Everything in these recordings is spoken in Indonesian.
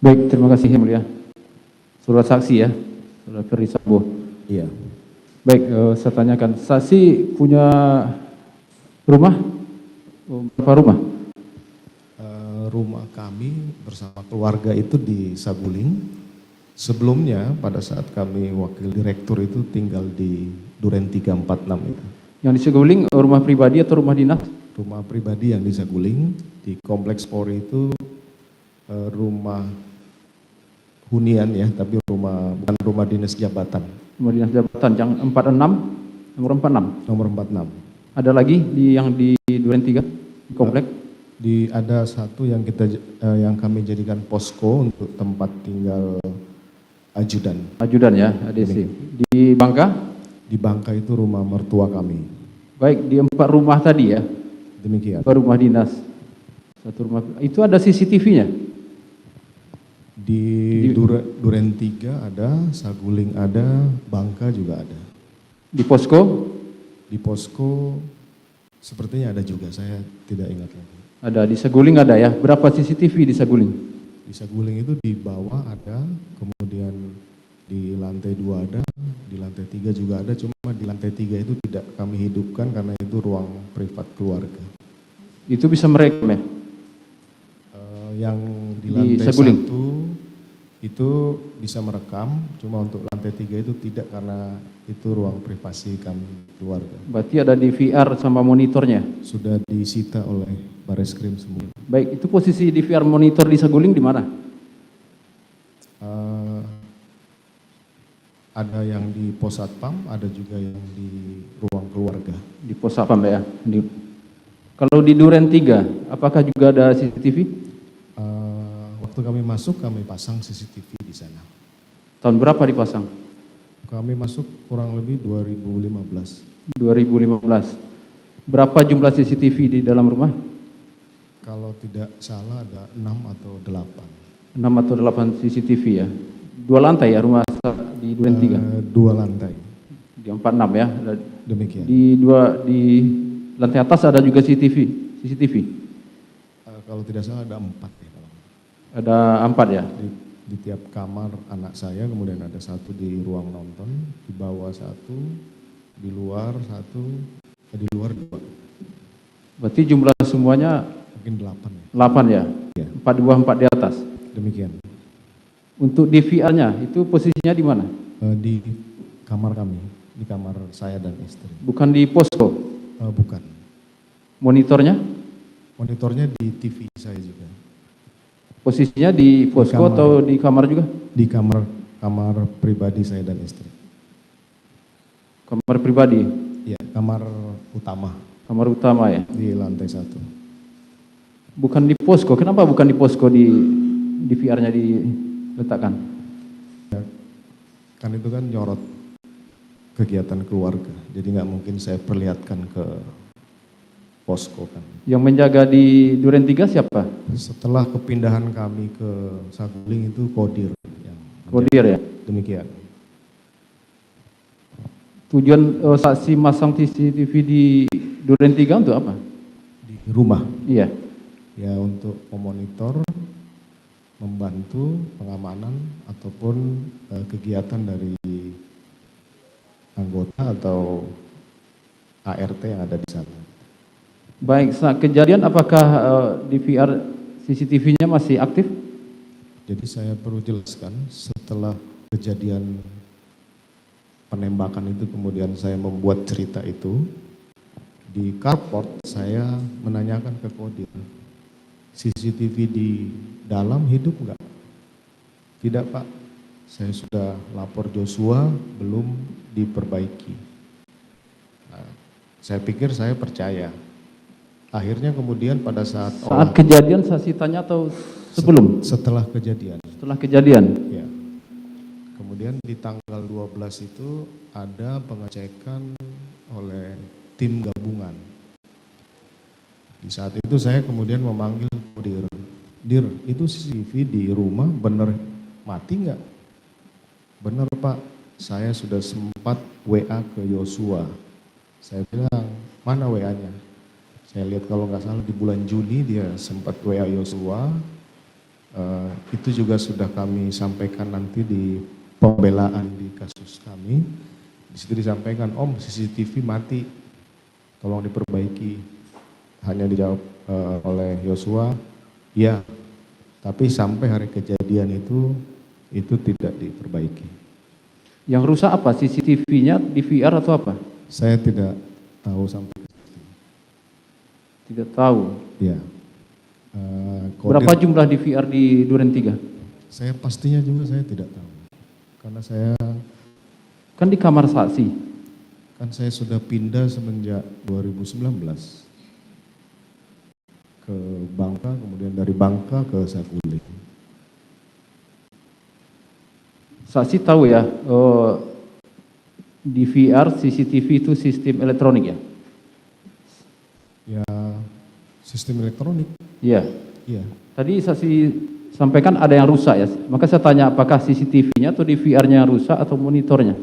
Baik, terima kasih Yang Mulia. Surat saksi ya, Saudara Ferdi Sambo. Iya. Baik, saya tanyakan, saksi punya rumah? Berapa rumah? Rumah kami bersama keluarga itu di Saguling. Sebelumnya pada saat kami wakil direktur itu tinggal di Duren 346 itu. Yang di Saguling rumah pribadi atau rumah dinas? Rumah pribadi yang di Saguling, di Kompleks Polri itu rumah hunian ya, tapi bukan rumah dinas jabatan. Rumah dinas jabatan yang 46, nomor 46. Nomor 46. Ada lagi yang di Duren 3 di komplek? Ada satu yang kami jadikan posko untuk tempat tinggal ajudan. Ajudan ya, ADC. Di Bangka? Di Bangka itu rumah mertua kami. Baik, di 4 rumah tadi ya? Demikian. 2 rumah dinas. 1 rumah. Itu ada CCTV-nya? Di Duren 3 ada, Saguling ada, Bangka juga ada. Di posko? Di posko sepertinya ada juga, saya tidak ingat lagi. Ada, di Saguling ada ya? Berapa CCTV di Saguling? Di Saguling itu di bawah ada, kemudian di lantai 2 ada, di lantai 3 juga ada, cuma di lantai 3 itu tidak kami hidupkan karena itu ruang privat keluarga. Itu bisa merekam ya? Yang di lantai Saguling? 1 itu bisa merekam, cuma untuk lantai 3 itu tidak karena itu ruang privasi kami keluarga. Berarti ada DVR sama monitornya? Sudah disita oleh Bareskrim semua. Baik, itu posisi DVR monitor di Saguling di mana? Ada yang di pos satpam, ada juga yang di ruang keluarga. Di pos satpam ya? Kalau di Duren 3, apakah juga ada CCTV? Waktu kami masuk, kami pasang CCTV di sana. Tahun berapa dipasang? Kami masuk kurang lebih 2015. 2015. Berapa jumlah CCTV di dalam rumah? Kalau tidak salah ada 6 atau 8. 6 atau 8 CCTV ya? 2 lantai ya rumah di Duren 3? 2 lantai. Di 46 ya? Demikian. Di lantai atas ada juga CCTV? Kalau tidak salah ada 4 ya. Ada 4 ya? Di tiap kamar anak saya, kemudian ada 1 di ruang nonton, di bawah 1, di luar 1, di luar 2. Berarti jumlah semuanya Mungkin 8 ya. 8 ya? Ya. 4 di bawah, 4 di atas? Demikian. Untuk DVR-nya itu posisinya di mana? Di kamar kami, di kamar saya dan istri. Bukan di posko? Bukan. Monitornya? Monitornya di TV saya juga. Posisinya di posko atau di kamar juga? Di kamar pribadi saya dan istri. Kamar pribadi? Ya, kamar utama. Kamar utama ya? Di lantai 1. Bukan di posko, kenapa bukan di posko di DVR-nya diletakkan? Ya, kan itu kan nyorot kegiatan keluarga, jadi nggak mungkin saya perlihatkan ke posko kan. Yang menjaga di Duren 3 siapa? Setelah kepindahan kami ke Saguling itu Kodir. Kodir ya? Demikian. Tujuan saksi masang CCTV di Duren 3 untuk apa? Di rumah. Iya. Ya untuk memonitor, membantu pengamanan ataupun kegiatan dari anggota atau ART yang ada di sana. Baik, saat kejadian apakah DVR CCTV-nya masih aktif? Jadi saya perlu jelaskan, setelah kejadian penembakan itu kemudian saya membuat cerita itu, di carport saya menanyakan ke Kodir, CCTV di dalam hidup enggak? Tidak Pak, saya sudah lapor Joshua, belum diperbaiki. Nah, saya pikir saya percaya. Akhirnya kemudian pada saat kejadian saksi tanya atau sebelum? Setelah kejadian. Setelah kejadian? Ya. Kemudian di tanggal 12 itu ada pengecekan oleh tim gabungan. Di saat itu saya kemudian memanggil Dir. Dir, itu CCTV di rumah benar mati nggak? Benar Pak, saya sudah sempat WA ke Joshua. Saya bilang, mana WA-nya? Saya lihat kalau nggak salah di bulan Juni dia sempat WA Joshua, Itu juga sudah kami sampaikan nanti di pembelaan di kasus kami. Di situ disampaikan, Om CCTV mati, tolong diperbaiki. Hanya dijawab oleh Yosua, ya, tapi sampai hari kejadian itu tidak diperbaiki. Yang rusak apa? CCTV-nya, DVR atau apa? Saya tidak tahu sampai ke situ. Tidak tahu. Ya. Berapa jumlah DVR di Duren 3? Saya pastinya juga saya tidak tahu. Karena saya Kan di kamar saksi. kan saya sudah pindah semenjak 2019 ke Bangka, kemudian dari Bangka ke Saguling. Saksi tahu ya, DVR, CCTV itu sistem elektronik ya? Ya, sistem elektronik. Iya. Iya. Tadi saksi sampaikan ada yang rusak ya. Maka saya tanya apakah CCTV-nya atau DVR-nya rusak atau monitornya?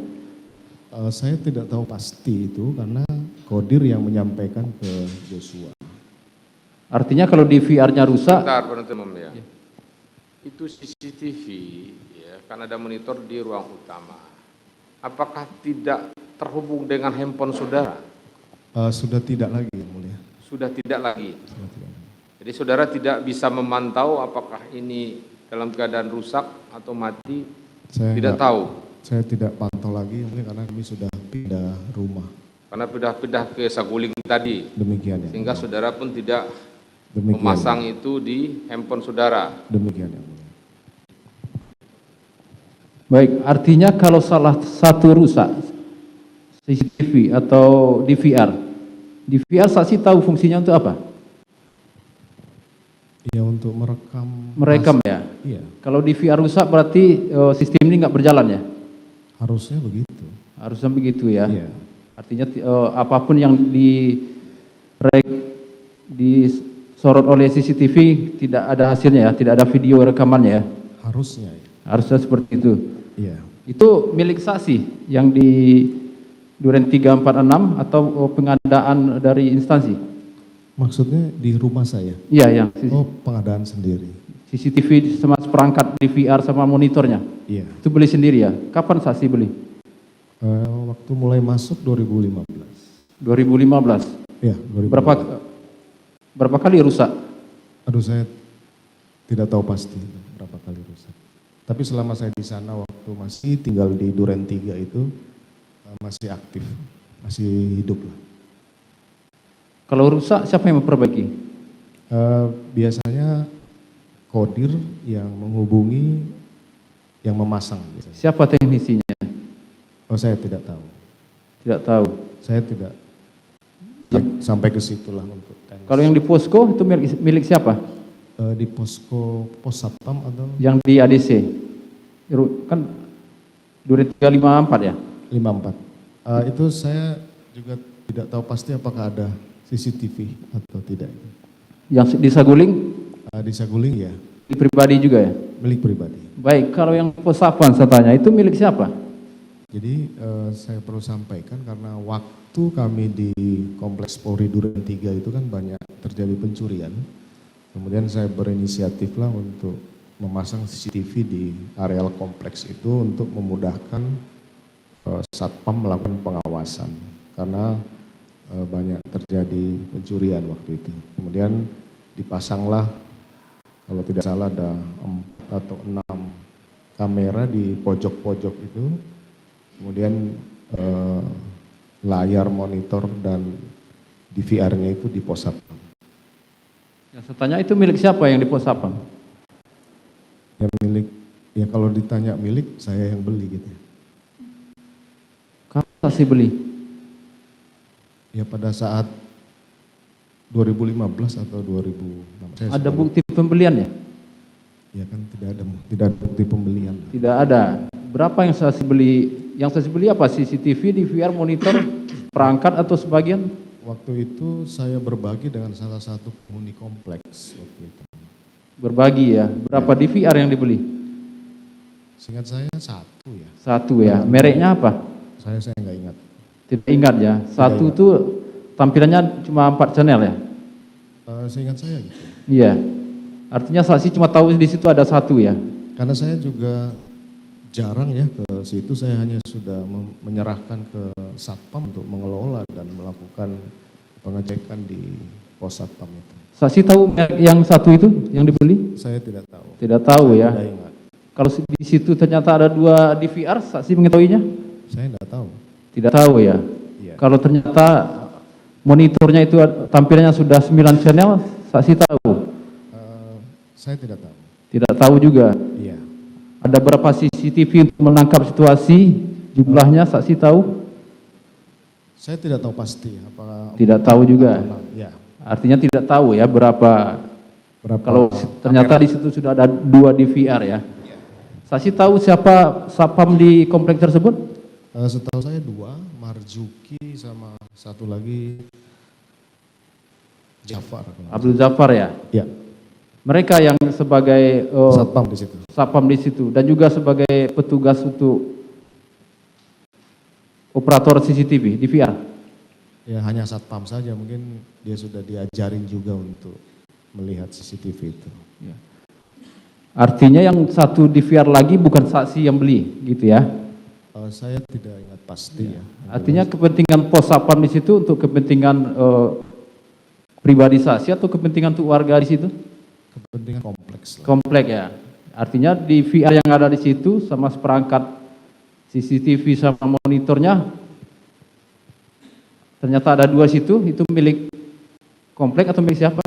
Saya tidak tahu pasti itu karena Kodir yang menyampaikan ke Joshua. Artinya kalau DVR-nya rusak, Bentar, penuntut umum ya. Itu CCTV, ya, kan ada monitor di ruang utama. Apakah tidak terhubung dengan handphone saudara? Sudah tidak lagi, yang mulia. Sudah tidak lagi. Sudah tidak lagi. Jadi saudara tidak bisa memantau apakah ini dalam keadaan rusak atau mati. Saya Tidak enggak- tahu. Saya tidak pantau lagi, mungkin karena kami sudah pindah rumah. Karena pindah ke Saguling tadi. Demikian ya. Sehingga saudara pun tidak Demikian. memasang itu di handphone saudara. Demikian ya, mulia. baik, artinya kalau salah satu rusak, CCTV atau DVR, DVR saksi tahu fungsinya untuk apa? Ya, untuk merekam. Merekam ya. Iya, Kalau DVR rusak berarti sistem ini nggak berjalan ya? harusnya begitu. Harusnya begitu ya. Iya. Artinya apapun yang disorot oleh CCTV tidak ada hasilnya ya, tidak ada video rekamannya ya. Harusnya ya. Harusnya seperti itu. Iya. Itu milik saksi yang di Duren 346 atau pengadaan dari instansi? Maksudnya di rumah saya. Iya, yang Oh, pengadaan sendiri. CCTV sama perangkat DVR sama monitornya. Iya. Itu beli sendiri ya. Kapan saksi beli? Waktu mulai masuk 2015. 2015. Ya, 2015. Berapa kali rusak? Aduh, saya tidak tahu pasti berapa kali rusak. Tapi selama saya di sana waktu masih tinggal di Duren 3 itu masih aktif, masih hidup lah. Kalau rusak siapa yang memperbaiki? Biasanya Kodir yang menghubungi yang memasang. Biasanya. Siapa teknisinya? Oh, saya tidak tahu. Tidak tahu. Saya tidak sampai ke situlah untuk teknis. Kalau yang di posko itu milik siapa? Di posko pos satpam atau Yang di ADC. Kan Duren 354 ya? 54. Itu saya juga tidak tahu pasti apakah ada CCTV atau tidak. Yang di Saguling Di Saguling ya, milik pribadi juga ya? milik pribadi. Baik, kalau yang pos Sapan saya tanya itu milik siapa? Jadi saya perlu sampaikan karena waktu kami di Kompleks Polri Duren 3 itu kan banyak terjadi pencurian. Kemudian saya berinisiatif lah untuk memasang CCTV di areal kompleks itu untuk memudahkan satpam melakukan pengawasan karena banyak terjadi pencurian waktu itu. Kemudian dipasanglah kalau tidak salah ada 4 atau 6 kamera di pojok-pojok itu. Kemudian layar monitor dan DVR-nya itu di pos satpam. Yang saya tanya itu milik siapa yang di pos Sapan? Yang milik, ya kalau ditanya milik, saya yang beli gitu. Kapan saksi beli? Ya pada saat 2015 atau 2016. Ada bukti pembeliannya? Ya kan tidak ada bukti pembelian. Tidak ada. Berapa yang saksi beli? Yang saksi beli apa? CCTV, DVR, monitor, perangkat atau sebagian? Waktu itu saya berbagi dengan salah satu penghuni kompleks waktu itu. Berbagi ya. Berapa DVR yang dibeli? Seingat saya satu ya. Satu ya. Mereknya apa? Saya nggak ingat. Tidak ingat ya. Satu ingat. itu tampilannya cuma 4 channel ya? Seingat saya gitu. Iya. Artinya saksi cuma tahu di situ ada satu ya? Karena saya juga jarang ya ke situ, saya hanya sudah menyerahkan ke Satpam untuk mengelola dan melakukan pengecekan di pos Satpam itu. Saksi tahu yang satu itu yang dibeli? Saya tidak tahu. Tidak tahu ya. Tidak ingat. Kalau di situ ternyata ada 2 DVR, saksi mengetahuinya? Saya tidak tahu. Tidak tahu ya. Iya. Kalau ternyata monitornya itu tampilannya sudah 9 channel, saksi tahu? Saya tidak tahu. Tidak tahu juga. Iya. Ada berapa CCTV untuk menangkap situasi? Jumlahnya saksi tahu? Saya tidak tahu pasti. Apakah Tidak tahu juga. ya. Artinya tidak tahu ya berapa. Kalau ternyata di situ sudah ada 2 DVR ya. Saksi tahu siapa Satpam di komplek tersebut? Setahu saya 2, Marzuki sama satu lagi Jafar. Abdul Jafar ya. Ya. Mereka yang sebagai Satpam di situ. Satpam di situ dan juga sebagai petugas untuk operator CCTV DVR. Ya hanya Satpam saja, mungkin dia sudah diajarin juga untuk melihat CCTV itu. Ya. Artinya yang satu DVR lagi bukan saksi yang beli, gitu ya? Saya tidak ingat pasti ya. Artinya kepentingan pos Satpam di situ untuk kepentingan privatisasi atau kepentingan untuk warga di situ? Kepentingan kompleks lah. Komplek ya. Artinya DVR yang ada di situ sama seperangkat CCTV sama monitornya ternyata ada 2 situ, itu milik komplek atau milik siapa?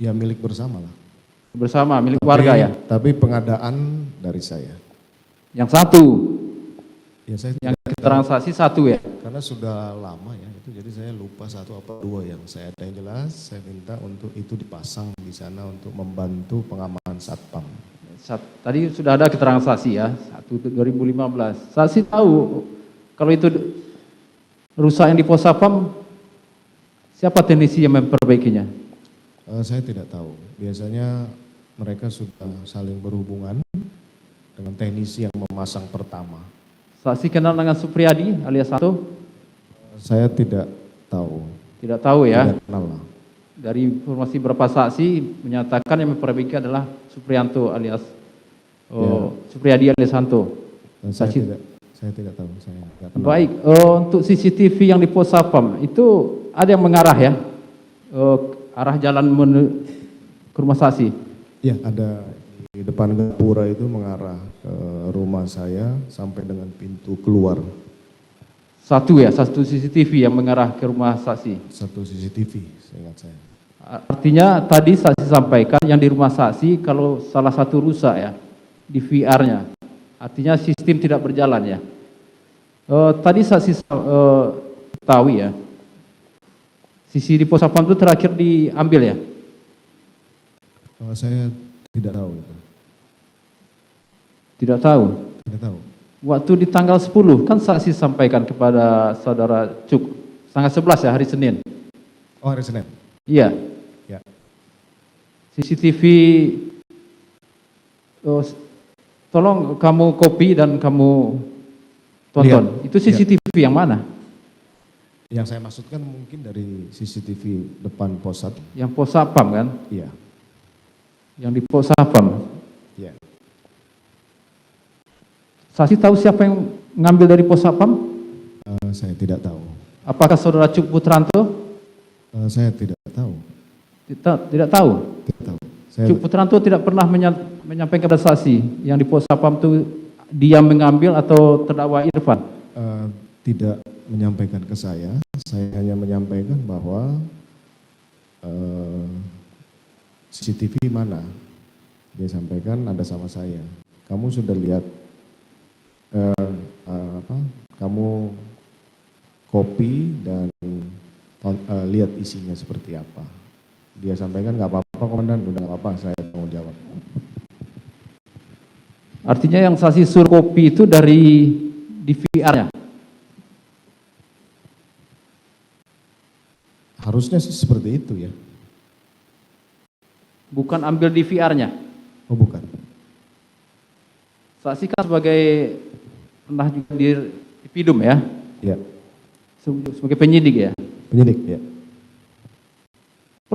Ya milik bersama lah. Bersama, milik warga ya? Tapi pengadaan dari saya. Yang satu, Ya saya yang tidak keterangan saksi satu ya? karena sudah lama ya itu, jadi saya lupa 1 apa 2 yang saya ada. Yang jelas saya minta untuk itu dipasang di sana untuk membantu pengamanan Satpam. Tadi sudah ada keterangan saksi ya, 1/2015. Saksi tahu kalau itu rusak yang di pos Satpam, siapa teknisi yang memperbaikinya? Saya tidak tahu. Biasanya mereka sudah saling berhubungan dengan teknisi yang memasang pertama. Saksi kenal dengan Supriyadi alias Santo? Saya tidak tahu. Tidak tahu ya. Tidak kenal lah. Dari informasi beberapa saksi menyatakan yang memperbaiki adalah Supriyanto alias Supriyadi alias Santo. Saya tidak tahu. Saya tidak kenal. Baik, untuk CCTV yang di pos Satpam itu ada yang mengarah ya, arah jalan ke rumah saksi. Ya, ada di depan gapura itu mengarah ke rumah saya sampai dengan pintu keluar. Satu ya, satu CCTV yang mengarah ke rumah saksi. Satu CCTV, seingat saya. Artinya tadi saksi sampaikan yang di rumah saksi kalau salah satu rusak ya, di VR-nya. Artinya sistem tidak berjalan ya. Tadi saksi tahu ya, sisi di pos Satpam itu terakhir diambil ya? Saya tidak tahu itu. Tidak tahu. Tidak tahu. Waktu di tanggal 10 kan saksi sampaikan kepada saudara Cuk, tanggal 11 ya, hari Senin. Oh, hari Senin. Iya. Ya. CCTV, tolong kamu copy dan kamu tonton. Lihat. Itu CCTV yang mana? Yang saya maksudkan mungkin dari CCTV depan pos Satpam. Yang pos Satpam kan? Iya. Yang di pos Satpam. Iya. Saksi tahu siapa yang ngambil dari pos Satpam? Saya tidak tahu. Apakah saudara Cuk Putranto? Saya tidak tahu. Tidak tahu. Tidak tahu. Saya Cuk Putranto tidak pernah menyampaikan kepada saksi yang di pos Satpam itu dia mengambil atau terdakwa Irfan? tidak menyampaikan ke saya hanya menyampaikan bahwa CCTV mana. Dia sampaikan ada sama saya. Kamu sudah lihat kamu copy dan lihat isinya seperti apa. Dia sampaikan nggak apa-apa komandan, udah nggak apa-apa, saya tanggung jawab. Artinya yang saksi suruh kopi itu dari DVR-nya? Harusnya sih seperti itu ya. Bukan ambil DVR-nya? Oh bukan. Saksi kan sebagai pernah juga di Ipidum ya? Ya. Sebagai penyidik ya? Penyidik ya.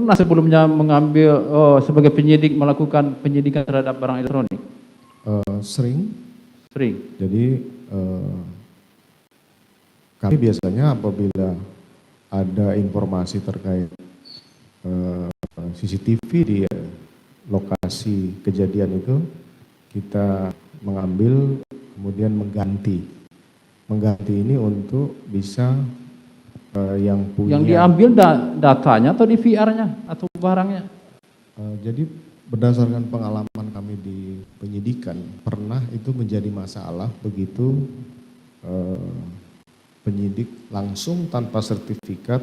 pernah sebelumnya mengambil sebagai penyidik melakukan penyidikan terhadap barang elektronik? Sering. Sering. Jadi kami biasanya apabila ada informasi terkait CCTV di lokasi kejadian itu, kita mengambil kemudian mengganti ini untuk bisa yang punya. Yang diambil datanya atau di VR-nya atau barangnya? Jadi berdasarkan pengalaman kami di penyidikan, pernah itu menjadi masalah begitu penyidik langsung tanpa sertifikat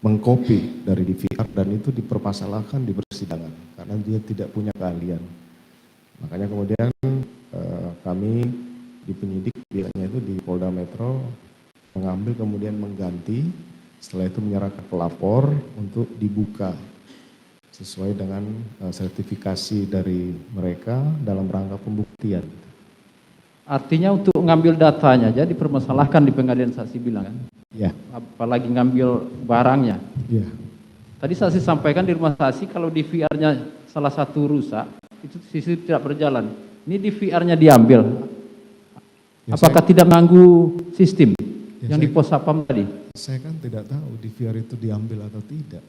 mengcopy dari DVR dan itu dipermasalahkan di persidangan karena dia tidak punya keahlian. Makanya kemudian kami di penyidik biasanya itu di Polda Metro mengambil kemudian mengganti, setelah itu menyerahkan pelapor untuk dibuka sesuai dengan sertifikasi dari mereka dalam rangka pembuktian. Artinya untuk ngambil datanya aja dipermasalahkan di pengadilan, saksi bilang kan? Ya. Apalagi ngambil barangnya. Ya. Tadi saksi sampaikan di rumah saksi kalau di VR-nya salah satu rusak, itu CCTV tidak berjalan. Ini di VR-nya diambil. Ya, apakah tidak mengganggu sistem yang di pos sapam tadi? Saya kan tidak tahu di VR itu diambil atau tidak.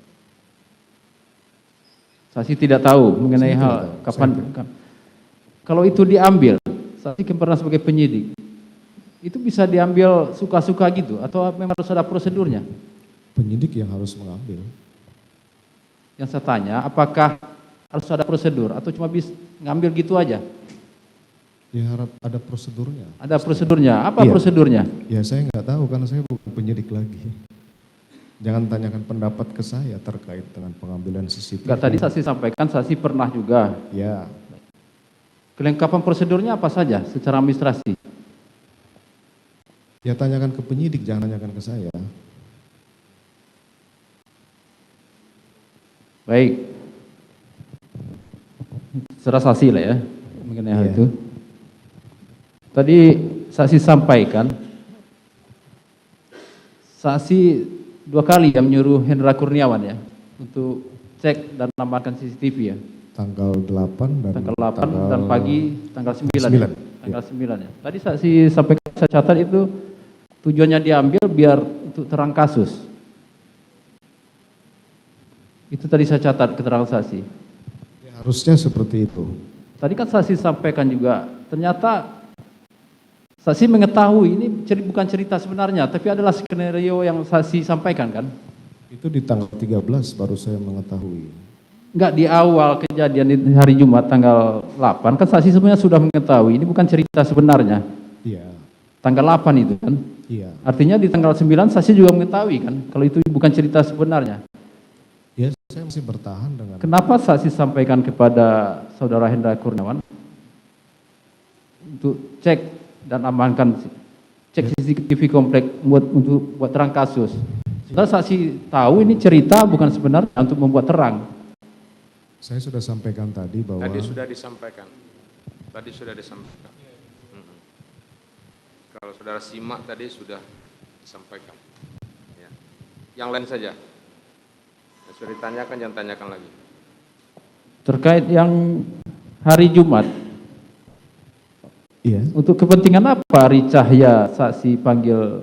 Saksi tidak tahu mengenai Saya hal tidak tahu. kapan. Kalau itu diambil, saksi kan pernah sebagai penyidik, itu bisa diambil suka-suka gitu atau memang harus ada prosedurnya? Penyidik yang harus mengambil. Yang saya tanya, apakah harus ada prosedur atau cuma bisa ngambil gitu aja? Ya harap ada prosedurnya. Ada prosedurnya. Apa Iya. prosedurnya? Ya saya nggak tahu karena saya bukan penyidik lagi. Jangan tanyakan pendapat ke saya terkait dengan pengambilan CCTV. Enggak, tadi saksi sampaikan saksi pernah juga. Ya, Kelengkapan prosedurnya apa saja secara administrasi? ya tanyakan ke penyidik, jangan tanyakan ke saya. Baik. Serah saksi lah ya mengenai hal Iya. itu. Tadi saksi sampaikan saksi 2 kali yang menyuruh Hendra Kurniawan ya untuk cek dan menambahkan CCTV ya. Tanggal 8 dan Tanggal 8 dan pagi tanggal 9. 9, Ya? Tanggal 9 ya. Tadi saksi sampaikan, saya catat itu tujuannya diambil biar untuk terang kasus. Itu tadi saya catat keterangan saksi. Ya, harusnya seperti itu. Tadi kan saksi sampaikan juga, ternyata saksi mengetahui ini bukan cerita sebenarnya, tapi adalah skenario yang saksi sampaikan kan? Itu di tanggal 13 baru saya mengetahui. Enggak, di awal kejadian di hari Jumat tanggal 8, kan saksi sebenarnya sudah mengetahui, ini bukan cerita sebenarnya. Iya, Tanggal 8 itu kan? iya. Artinya di tanggal 9 saksi juga mengetahui kan, kalau itu bukan cerita sebenarnya. Ya, saya masih bertahan dengan. Kenapa saksi sampaikan kepada saudara Hendra Kurniawan untuk cek dan amankan, cek CCTV komplek untuk buat terang kasus? Setelah saksi tahu ini cerita bukan sebenarnya untuk membuat terang. Saya sudah sampaikan tadi bahwa. Tadi sudah disampaikan. Kalau saudara simak tadi sudah disampaikan. Ya. Yang lain saja. Yang sudah ditanyakan, jangan tanyakan lagi. Terkait yang hari Jumat, Iya. untuk kepentingan apa Ari Cahya saksi panggil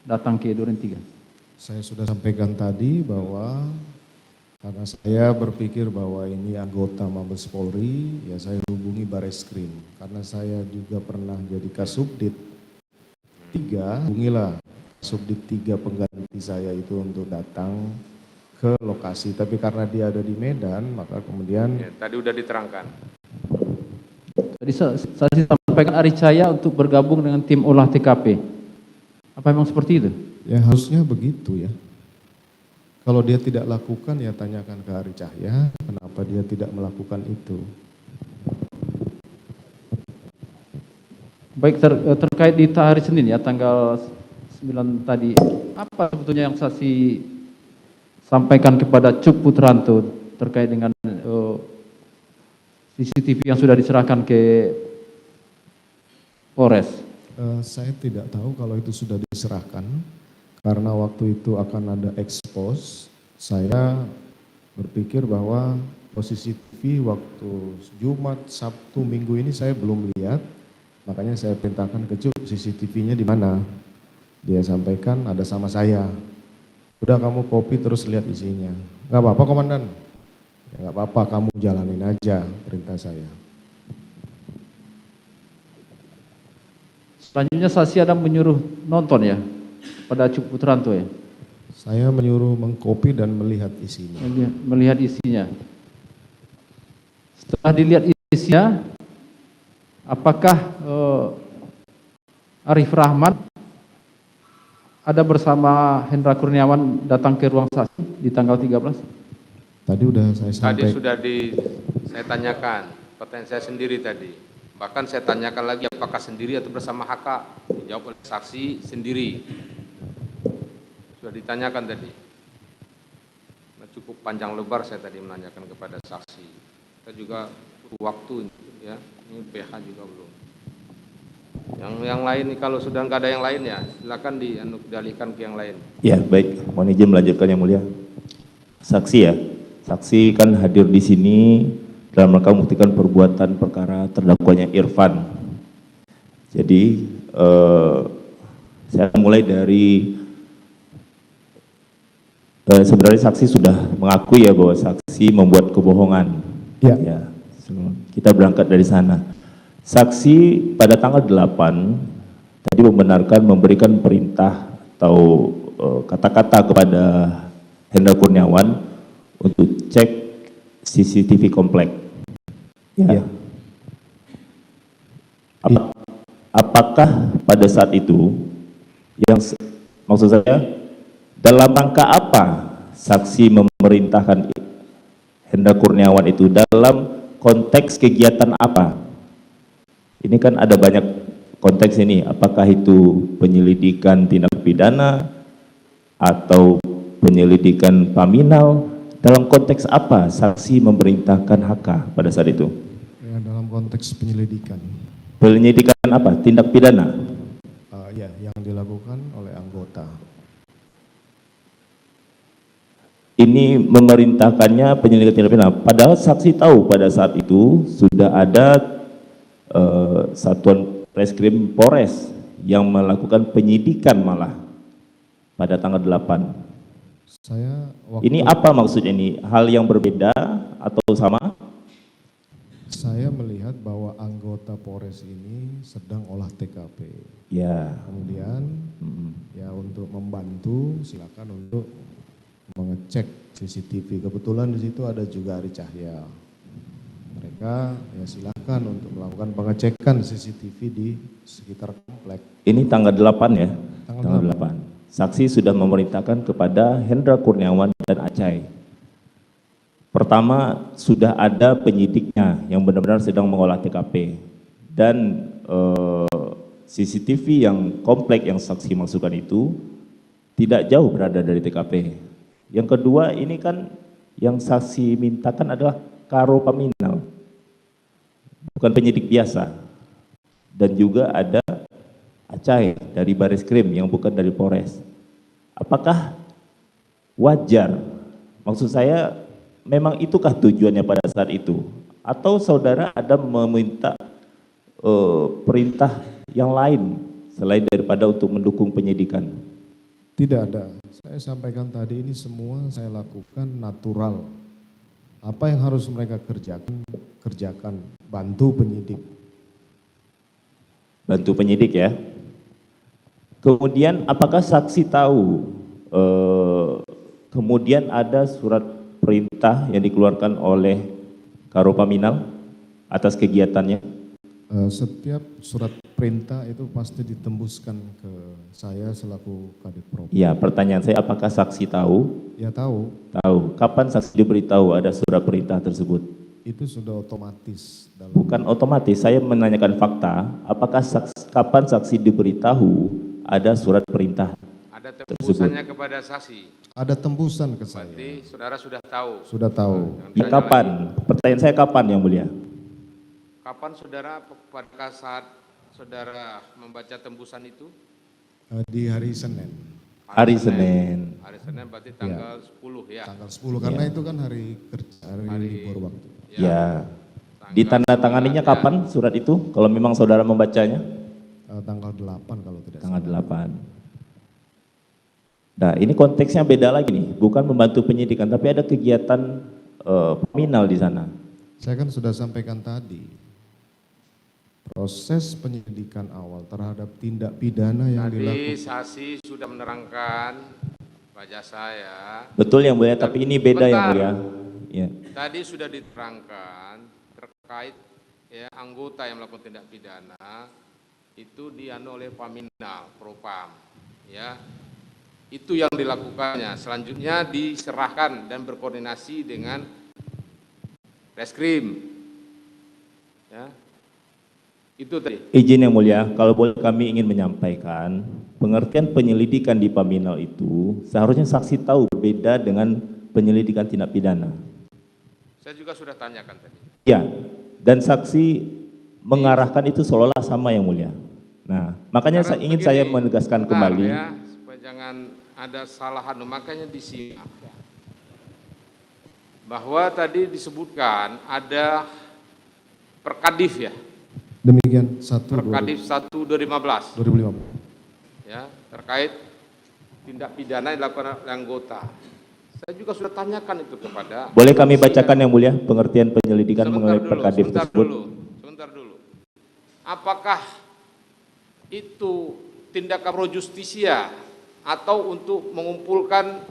datang ke Duren 3? Saya sudah sampaikan tadi bahwa karena saya berpikir bahwa ini anggota Mabes Polri, ya saya hubungi Bareskrim. Karena saya juga pernah jadi Kasubdit 3, hubungilah Subdit 3 pengganti saya itu untuk datang ke lokasi. Tapi karena dia ada di Medan, maka kemudian. Ya, tadi sudah diterangkan. Tadi saksi sampaikan Ari Cahya untuk bergabung dengan tim olah TKP. Apa memang seperti itu? Ya harusnya begitu ya. Kalau dia tidak lakukan ya tanyakan ke Ari Cahya, kenapa dia tidak melakukan itu. Baik, terkait di hari Senin ya, tanggal 9 tadi, apa sebetulnya yang saksi sampaikan kepada Cuk Putranto terkait dengan CCTV yang sudah diserahkan ke Polres? Saya tidak tahu kalau itu sudah diserahkan, karena waktu itu akan ada expose, saya berpikir bahwa posisi TV waktu Jumat, Sabtu, Minggu ini saya belum lihat, makanya saya perintahkan ke Cuk, CCTV-nya di mana? Dia sampaikan ada sama saya. Udah kamu copy terus lihat isinya. Nggak apa-apa komandan. Ya nggak apa-apa, kamu jalanin aja perintah saya. Selanjutnya saksi ada menyuruh nonton ya pada Cuk Putranto ya? Saya menyuruh mengcopy dan melihat isinya. Melihat isinya. Setelah dilihat isinya, apakah Arif Rahman ada bersama Hendra Kurniawan datang ke ruang saksi di tanggal 13? Tadi udah saya Tadi sampaikan. sudah saya tanyakan, pertanyaan saya sendiri tadi. Bahkan saya tanyakan lagi apakah sendiri atau bersama HK. Dijawab oleh saksi sendiri. Sudah ditanyakan tadi. Nah, cukup panjang lebar saya tadi menanyakan kepada saksi. Kita juga butuh waktu ya. Ini PH juga belum. Yang lain kalau sudah nggak ada yang lain ya silakan dialihkan ke yang lain. Ya baik, mohon izin melanjutkan yang mulia. Saksi ya, saksi kan hadir di sini dalam rangka membuktikan perbuatan perkara terdakwanya Irfan. Jadi saya mulai dari sebenarnya saksi sudah mengakui ya bahwa saksi membuat kebohongan. Ya, kita berangkat dari sana. Saksi pada tanggal 8 tadi membenarkan memberikan perintah atau kata-kata kepada Hendra Kurniawan untuk cek CCTV komplek. Ya. Apakah pada saat itu yang maksud saya dalam rangka apa saksi memerintahkan Hendra Kurniawan itu, dalam konteks kegiatan apa? Ini kan ada banyak konteks ini, apakah itu penyelidikan tindak pidana atau penyelidikan paminal, dalam konteks apa saksi memerintahkan HK pada saat itu? Ya, dalam konteks penyelidikan. Penyelidikan apa? Tindak pidana? Ya, yang dilakukan oleh anggota. Ini memerintahkannya penyelidikan tindak pidana, padahal saksi tahu pada saat itu sudah ada Satuan Reskrim Polres yang melakukan penyidikan malah pada tanggal 8. Ini apa maksudnya ini? Hal yang berbeda atau sama? Saya melihat bahwa anggota Polres ini sedang olah TKP. Ya. Kemudian ya untuk membantu silakan untuk mengecek CCTV. Kebetulan di situ ada juga Ari Cahya. Mereka ya silakan untuk melakukan pengecekan CCTV di sekitar komplek. Ini tanggal 8 ya? Tanggal 8. Saksi sudah memerintahkan kepada Hendra Kurniawan dan Acai. Pertama, sudah ada penyidiknya yang benar-benar sedang mengolah TKP. Dan CCTV yang komplek yang saksi masukkan itu tidak jauh berada dari TKP. Yang kedua, ini kan yang saksi mintakan adalah Karo Paminal, bukan penyidik biasa. Dan juga ada Acai dari Bareskrim yang bukan dari Polres. Apakah wajar? Maksud saya, memang itukah tujuannya pada saat itu? Atau saudara ada meminta perintah yang lain selain daripada untuk mendukung penyidikan? Tidak ada. Saya sampaikan tadi ini semua saya lakukan natural. Apa yang harus mereka kerjakan, bantu penyidik. Bantu penyidik ya. Kemudian apakah saksi tahu kemudian ada surat perintah yang dikeluarkan oleh Karo Paminal atas kegiatannya? Setiap surat perintah itu pasti ditembuskan ke saya selaku Kadif Propam. Ya, pertanyaan saya apakah saksi tahu? Ya tahu. Tahu. Kapan saksi diberitahu ada surat perintah tersebut? Itu sudah otomatis. Bukan otomatis, saya menanyakan fakta. Apakah kapan saksi diberitahu ada surat perintah? Ada tembusannya kepada saksi. Ada tembusan ke saya. Berarti saudara sudah tahu. Sudah tahu. Di kapan? Pertanyaan saya kapan yang mulia? Kapan saudara pada saat saudara membaca tembusan itu? Di hari Senin. Hari Senin. Hari Senin berarti tanggal 10 ya. Tanggal 10 karena itu kan hari kerja, hari libur waktu. Ya. Ditandatanganinya kapan surat itu? Kalau memang saudara membacanya? Tanggal 8 kalau tidak Tanggal 8. Nah, ini konteksnya beda lagi nih, bukan membantu penyidikan, tapi ada kegiatan paminal di sana. Saya kan sudah sampaikan tadi, proses penyidikan awal terhadap tindak pidana yang Tadi dilakukan. saksi sudah menerangkan wajah saya. Betul yang mulia, tapi ini beda yang mulia. Ya. Tadi sudah diterangkan terkait ya, anggota yang melakukan tindak pidana itu dianu oleh Paminal Propam, ya. Itu yang dilakukannya. Selanjutnya diserahkan dan berkoordinasi dengan Reskrim. Ya. Itu tadi. Izin yang mulia, kalau boleh kami ingin menyampaikan, pengertian penyelidikan di Paminal itu seharusnya saksi tahu berbeda dengan penyelidikan tindak pidana. Saya juga sudah tanyakan tadi. Ya, dan saksi mengarahkan itu seolah-olah sama yang mulia. Nah, makanya Karena ingin begini, saya menegaskan bentar kembali. ya, supaya jangan ada salahan, makanya disimak. Bahwa tadi disebutkan ada Perkadif ya, Demikian Perkadif 1 2015 2015. ya, terkait tindak pidana yang dilakukan oleh anggota. Saya juga sudah tanyakan itu kepada. Boleh kami bacakan yang mulia pengertian penyelidikan mengenai Perkadif tersebut? Sebentar dulu. Apakah itu tindakan pro justisia atau untuk mengumpulkan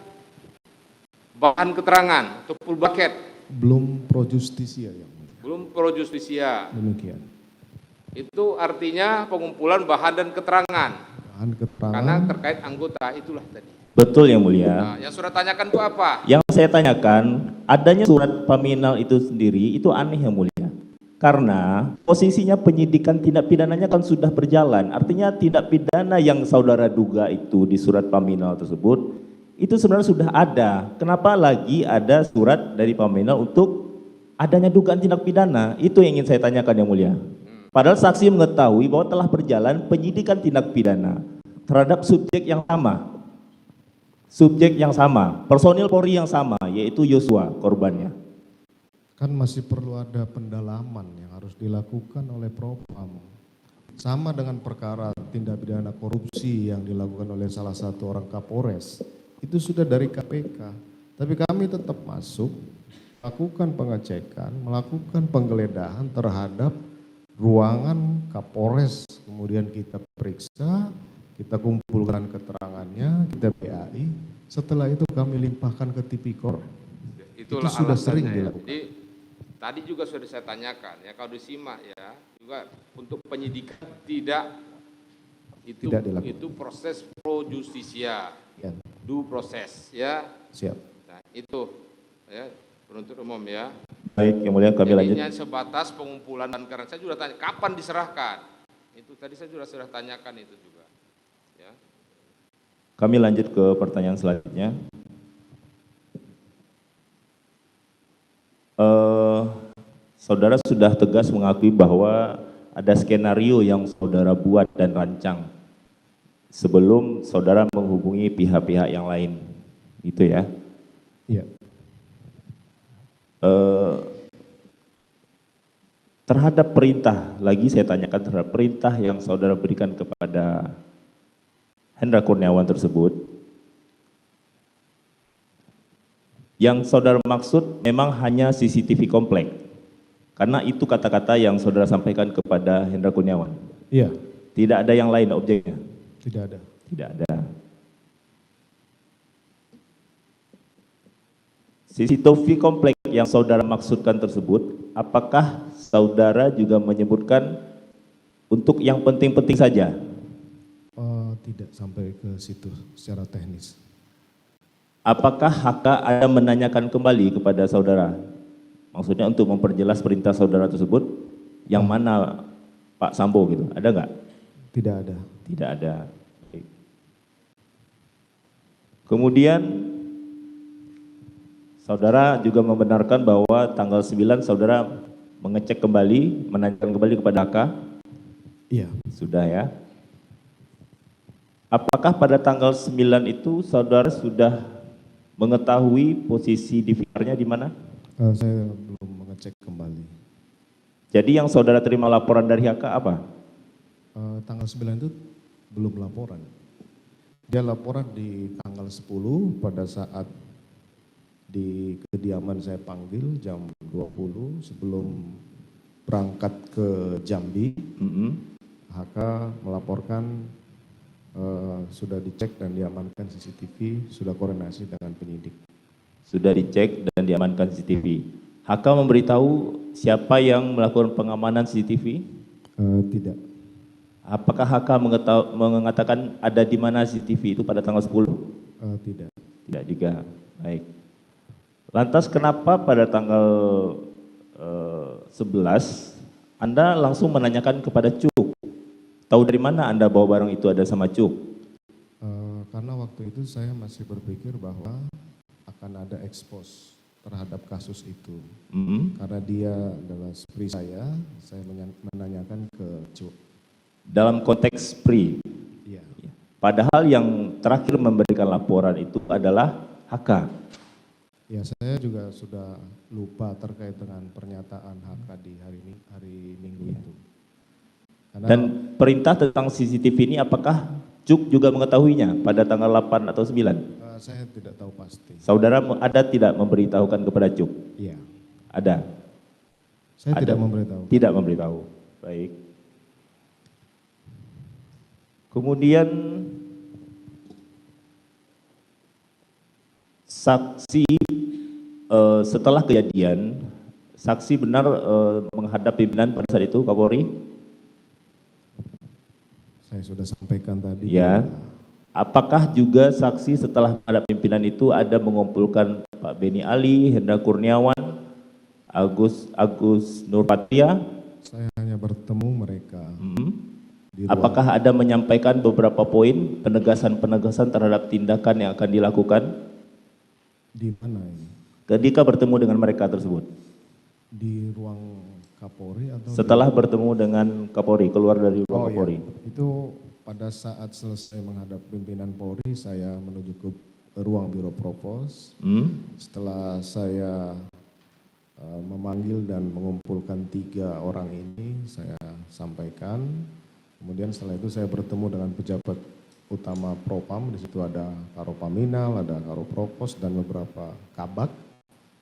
bahan keterangan atau full bucket? Belum pro justisia yang mulia. Belum pro justisia. Demikian. Itu artinya pengumpulan bahan dan keterangan. Bahan keterangan. Karena terkait anggota itulah tadi. Betul yang mulia. Nah, yang sudah tanyakan itu apa? Yang saya tanyakan, adanya surat Paminal itu sendiri itu aneh yang mulia. Karena posisinya penyidikan tindak pidananya kan sudah berjalan. Artinya tindak pidana yang saudara duga itu di surat Paminal tersebut itu sebenarnya sudah ada. Kenapa lagi ada surat dari Paminal untuk adanya dugaan tindak pidana? Itu yang ingin saya tanyakan yang mulia. Padahal saksi mengetahui bahwa telah berjalan penyidikan tindak pidana terhadap subjek yang sama. Subjek yang sama, personil Polri yang sama, yaitu Yosua korbannya. Kan masih perlu ada pendalaman yang harus dilakukan oleh Propam. Sama dengan perkara tindak pidana korupsi yang dilakukan oleh salah satu orang Kapolres. Itu sudah dari KPK. Tapi kami tetap masuk, melakukan pengecekan, melakukan penggeledahan terhadap ruangan Kapolres. Kemudian kita periksa, kita kumpulkan keterangannya, kita PAI. Setelah itu kami limpahkan ke Tipikor. Itulah Itu sudah sering alasannya ya. dilakukan. Jadi tadi juga sudah saya tanyakan ya, kalau disimak ya, juga untuk penyidikan tidak dilakukan. itu proses pro justisia, Ya, due proses ya. siap. Nah, itu ya penuntut umum ya. Baik yang mulia, kami lanjut. Jadinya sebatas pengumpulan dan karena saya juga tanya kapan diserahkan. Itu tadi saya sudah tanyakan itu juga. Ya. Kami lanjut ke pertanyaan selanjutnya. Saudara sudah tegas mengakui bahwa ada skenario yang saudara buat dan rancang sebelum saudara menghubungi pihak-pihak yang lain, gitu ya? Iya. Terhadap perintah, lagi saya tanyakan terhadap perintah yang saudara berikan kepada Hendra Kurniawan tersebut, yang saudara maksud memang hanya CCTV komplek, karena itu kata-kata yang saudara sampaikan kepada Hendra Kurniawan. Iya. Tidak ada yang lain objeknya? Tidak ada. Tidak ada. CCTV komplek yang saudara maksudkan tersebut, apakah saudara juga menyebutkan untuk yang penting-penting saja? Tidak sampai ke situ secara teknis. Apakah HK ada menanyakan kembali kepada saudara? Maksudnya untuk memperjelas perintah saudara tersebut, yang mana Pak Sambo gitu, ada nggak? Tidak ada. Tidak ada. Kemudian saudara juga membenarkan bahwa tanggal 9 saudara mengecek kembali, menanyakan kembali kepada HK? Iya. Sudah ya. Apakah pada tanggal 9 itu saudara sudah mengetahui posisi DVR-nya di mana? Saya belum mengecek kembali. Jadi yang saudara terima laporan dari HK apa? Tanggal 9 itu belum laporan. Dia laporan di tanggal 10 pada saat di kediaman saya panggil jam 20 sebelum berangkat ke Jambi. HK melaporkan sudah dicek dan diamankan CCTV, sudah koordinasi dengan penyidik. Sudah dicek dan diamankan CCTV. HK memberitahu siapa yang melakukan pengamanan CCTV? Tidak. Apakah HK mengatakan ada di mana CCTV itu pada tanggal 10? Tidak. Tidak juga. Baik. Lantas kenapa pada tanggal 11 Anda langsung menanyakan kepada Cuk? Tahu dari mana Anda bawa barang itu ada sama Cuk? Karena waktu itu saya masih berpikir bahwa akan ada ekspos terhadap kasus itu. Karena dia adalah SPRI saya menanyakan ke Cuk. Dalam konteks SPRI? Iya. Padahal yang terakhir memberikan laporan itu adalah HK. Ya, saya juga sudah lupa terkait dengan pernyataan HK di hari Minggu itu. Karena, dan perintah tentang CCTV ini apakah Cuk juga mengetahuinya pada tanggal 8 atau 9? saya tidak tahu pasti. Saudara ada tidak memberitahukan kepada Cuk? Iya. Ada? Saya Ada. tidak memberitahu. Tidak memberitahu. Baik. Kemudian saksi setelah kejadian, saksi benar menghadap pimpinan pada saat itu, Kapolri? Saya sudah sampaikan tadi. Ya. Apakah juga saksi setelah menghadap pimpinan itu ada mengumpulkan Pak Beni Ali, Hendra Kurniawan, Agus Nurpatria? Saya hanya bertemu mereka. Di ruang. Apakah ada menyampaikan beberapa poin penegasan-penegasan terhadap tindakan yang akan dilakukan? Di mana ini? Ketika bertemu dengan mereka tersebut? Di ruang Kapolri atau Setelah bertemu dengan Kapolri, keluar dari ruang Kapolri? Iya. Itu pada saat selesai menghadap pimpinan Polri, saya menuju ke ruang Biro Propos. Setelah saya memanggil dan mengumpulkan 3 orang ini, saya sampaikan. Kemudian setelah itu saya bertemu dengan pejabat utama Propam. Di situ ada Karo Paminal, ada Karo Propos dan beberapa kabak.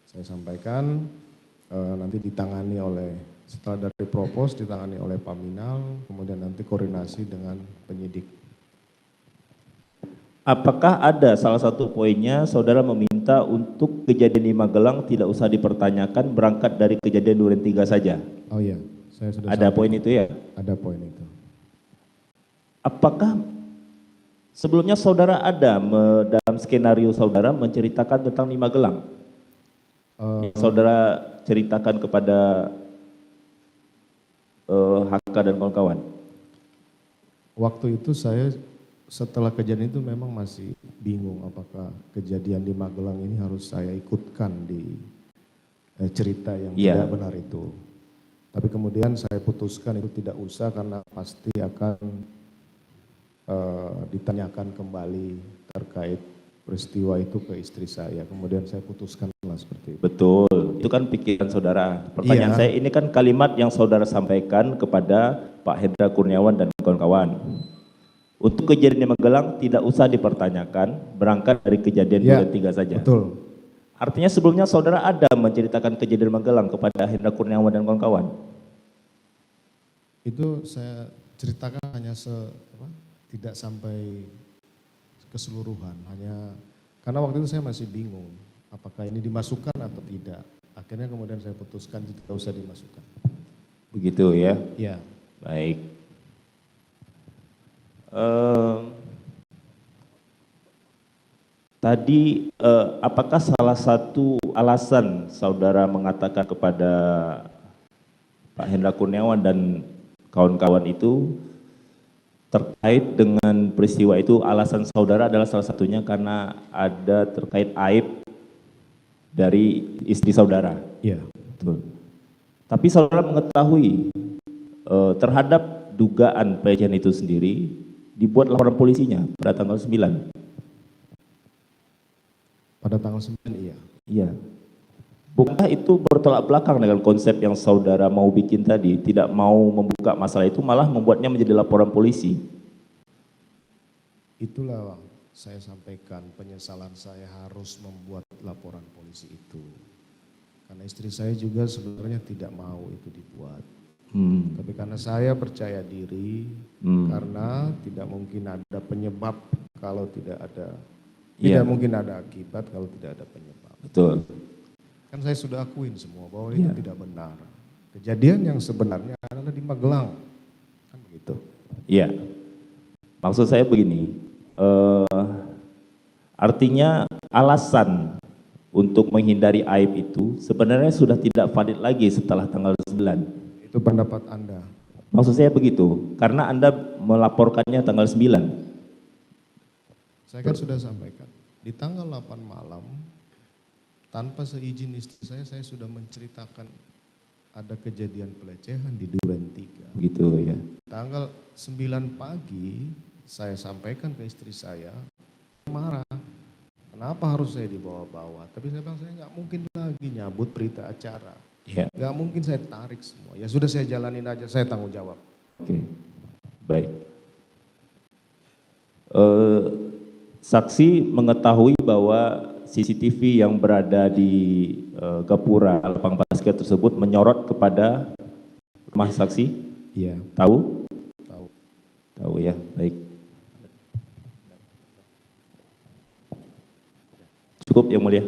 Saya sampaikan nanti ditangani oleh, setelah dari Propos ditangani oleh Paminal, kemudian nanti koordinasi dengan penyidik. Apakah ada salah satu poinnya saudara meminta untuk kejadian di Magelang tidak usah dipertanyakan, berangkat dari kejadian Duren 3 saja? Oh iya, saya sudah Ada poin itu ya? Ada poin itu. Apakah sebelumnya saudara ada dalam skenario saudara menceritakan tentang di Magelang? Saudara ceritakan kepada HK dan kawan-kawan? Waktu itu saya setelah kejadian itu memang masih bingung apakah kejadian di Magelang ini harus saya ikutkan di cerita yang tidak benar itu. Tapi kemudian saya putuskan itu tidak usah karena pasti akan ditanyakan kembali terkait peristiwa itu ke istri saya. Kemudian saya putuskanlah seperti itu. Betul, itu kan pikiran saudara. Pertanyaan saya, ini kan kalimat yang saudara sampaikan kepada Pak Hendra Kurniawan dan kawan-kawan. Untuk kejadian di Magelang tidak usah dipertanyakan, berangkat dari kejadian Duren 3 saja. Betul. Artinya sebelumnya saudara ada menceritakan kejadian Magelang kepada Hendra Kurniawan dan kawan-kawan? Itu saya ceritakan hanya tidak sampai keseluruhan, hanya karena waktu itu saya masih bingung apakah ini dimasukkan atau tidak. Akhirnya kemudian saya putuskan tidak usah dimasukkan. Begitu ya? Iya. Baik. Tadi apakah salah satu alasan saudara mengatakan kepada Pak Hendra Kurniawan dan kawan-kawan itu terkait dengan peristiwa itu, alasan saudara adalah salah satunya karena ada terkait aib dari istri saudara? Iya. Betul. Tapi saudara mengetahui terhadap dugaan pelecehan itu sendiri, dibuat laporan polisinya pada tanggal 9. Pada tanggal 9 iya. Iya. Bukankah itu bertolak belakang dengan konsep yang saudara mau bikin tadi, tidak mau membuka masalah itu, malah membuatnya menjadi laporan polisi? Itulah saya sampaikan penyesalan saya harus membuat laporan polisi itu. Karena istri saya juga sebenarnya tidak mau itu dibuat. Tapi karena saya percaya diri, karena tidak mungkin ada penyebab kalau tidak ada, tidak mungkin ada akibat kalau tidak ada penyebab. Betul. Kan saya sudah akuin semua bahwa itu tidak benar. Kejadian yang sebenarnya adalah di Magelang. Kan begitu. Iya. Maksud saya begini, artinya alasan untuk menghindari aib itu sebenarnya sudah tidak valid lagi setelah tanggal 9. Itu pendapat Anda. Maksud saya begitu, karena Anda melaporkannya tanggal 9. Saya kan sudah sampaikan, di tanggal 8 malam, tanpa seizin istri saya sudah menceritakan ada kejadian pelecehan di Duren 3. Begitu ya. Tanggal 9 pagi, saya sampaikan ke istri saya, marah, kenapa harus saya dibawa-bawa? Tapi saya bilang, saya nggak mungkin lagi nyabut berita acara. Iya. Nggak mungkin saya tarik semua. Ya sudah saya jalanin aja, saya tanggung jawab. Oke, baik. Saksi mengetahui bahwa CCTV yang berada di Gapura lapang basket tersebut menyorot kepada rumah saksi? Iya. Tahu? Tahu. Tahu ya, baik. Cukup yang mulia.